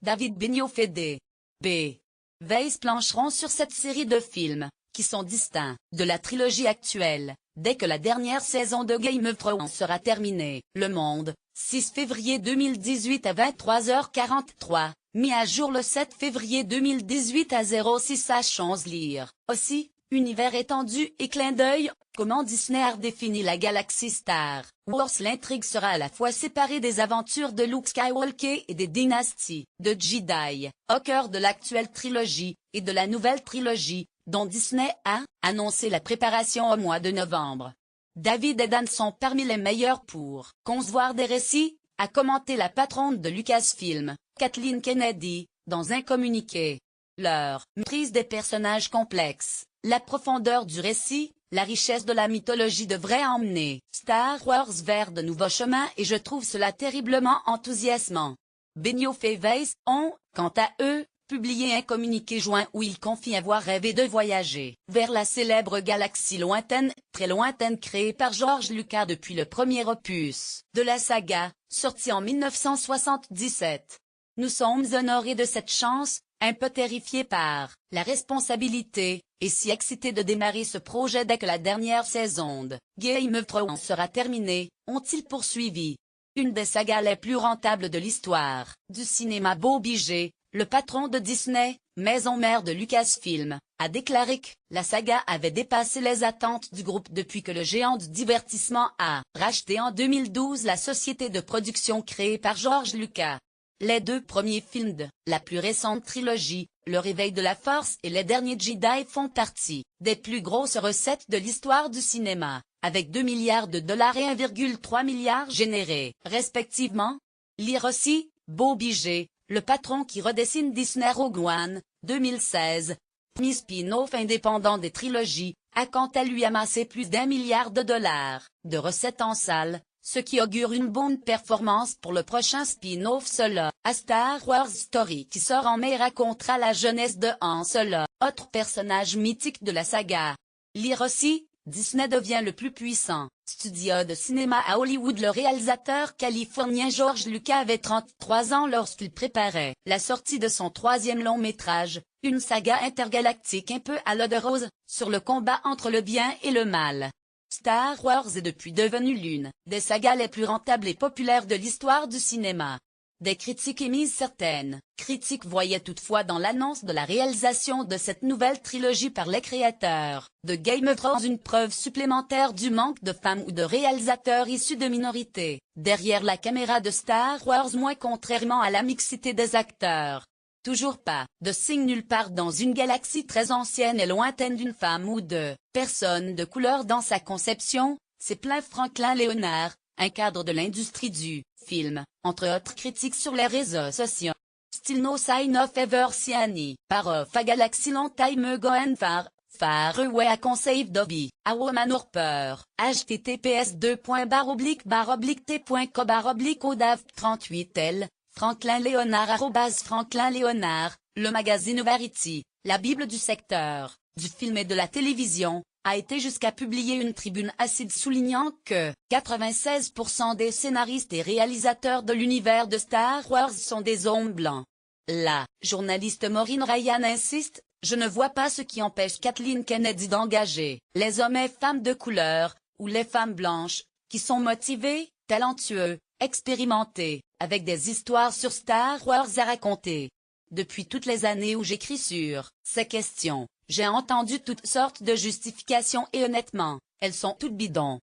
David Benioff et D.B. Weiss plancheront sur cette série de films, qui sont distincts de la trilogie actuelle, dès que la dernière saison de Game of Thrones sera terminée. Le Monde, 6 février 2018 à 23h43, mis à jour le 7 février 2018 à 06h11 lire. Aussi, univers étendu et clin d'œil, comment Disney a redéfini la galaxie Star Wars. L'intrigue sera à la fois séparée des aventures de Luke Skywalker et des dynasties de Jedi, au cœur de l'actuelle trilogie, et de la nouvelle trilogie, dont Disney a annoncé la préparation au mois de novembre. David et Dan sont parmi les meilleurs pour concevoir des récits, a commenté la patronne de Lucasfilm, Kathleen Kennedy, dans un communiqué. Leur maîtrise des personnages complexes, la profondeur du récit, la richesse de la mythologie devrait emmener Star Wars vers de nouveaux chemins et je trouve cela terriblement enthousiasmant. Benioff et Weiss ont, quant à eux, publié un communiqué joint où ils confient avoir rêvé de voyager vers la célèbre galaxie lointaine, très lointaine créée par George Lucas depuis le premier opus de la saga, sorti en 1977. Nous sommes honorés de cette chance, un peu terrifiés par la responsabilité, et si excités de démarrer ce projet dès que la dernière saison de Game of Thrones sera terminée, ont-ils poursuivi. Une des sagas les plus rentables de l'histoire du cinéma. Bob Iger, le patron de Disney, maison mère de Lucasfilm, a déclaré que la saga avait dépassé les attentes du groupe depuis que le géant du divertissement a racheté en 2012 la société de production créée par George Lucas. Les deux premiers films de la plus récente trilogie, Le Réveil de la Force et Les Derniers Jedi, font partie des plus grosses recettes de l'histoire du cinéma, avec 2 milliards de dollars et 1,3 milliard générés, respectivement. Lire aussi, Bob Iger, le patron qui redessine Disney Rogue One, 2016, premier spin-off indépendant des trilogies, a quant à lui amassé plus d'1 milliard de dollars de recettes en salle, ce qui augure une bonne performance pour le prochain spin-off Solo, A Star Wars Story qui sort en mai et racontera la jeunesse de Han Solo, autre personnage mythique de la saga. Lire aussi, Disney devient le plus puissant studio de cinéma à Hollywood. Le réalisateur californien George Lucas avait 33 ans lorsqu'il préparait la sortie de son troisième long-métrage, une saga intergalactique un peu à l'eau de rose, sur le combat entre le bien et le mal. Star Wars est depuis devenu l'une des sagas les plus rentables et populaires de l'histoire du cinéma. Des critiques émises. Certaines critiques voyaient toutefois dans l'annonce de la réalisation de cette nouvelle trilogie par les créateurs de Game of Thrones une preuve supplémentaire du manque de femmes ou de réalisateurs issus de minorités derrière la caméra de Star Wars, moins contrairement à la mixité des acteurs. Toujours pas de signe nulle part dans une galaxie très ancienne et lointaine d'une femme ou de personne de couleur dans sa conception, c'est plein Franklin Léonard, un cadre de l'industrie du film, entre autres critiques sur les réseaux sociaux. Still no sign of ever Siani, par of a galaxy long time ago and far away a conceived of a woman or per, https://t.co/odav38l, Franklin Léonard @Franklin Léonard, le magazine Variety, la bible du secteur, du film et de la télévision, a été jusqu'à publier une tribune acide soulignant que 96% des scénaristes et réalisateurs de l'univers de Star Wars sont des hommes blancs. La journaliste Maureen Ryan insiste, je ne vois pas ce qui empêche Kathleen Kennedy d'engager les hommes et femmes de couleur, ou les femmes blanches, qui sont motivés, talentueux, expérimentés, avec des histoires sur Star Wars à raconter. Depuis toutes les années où j'écris sur ces questions, j'ai entendu toutes sortes de justifications et honnêtement, elles sont toutes bidons.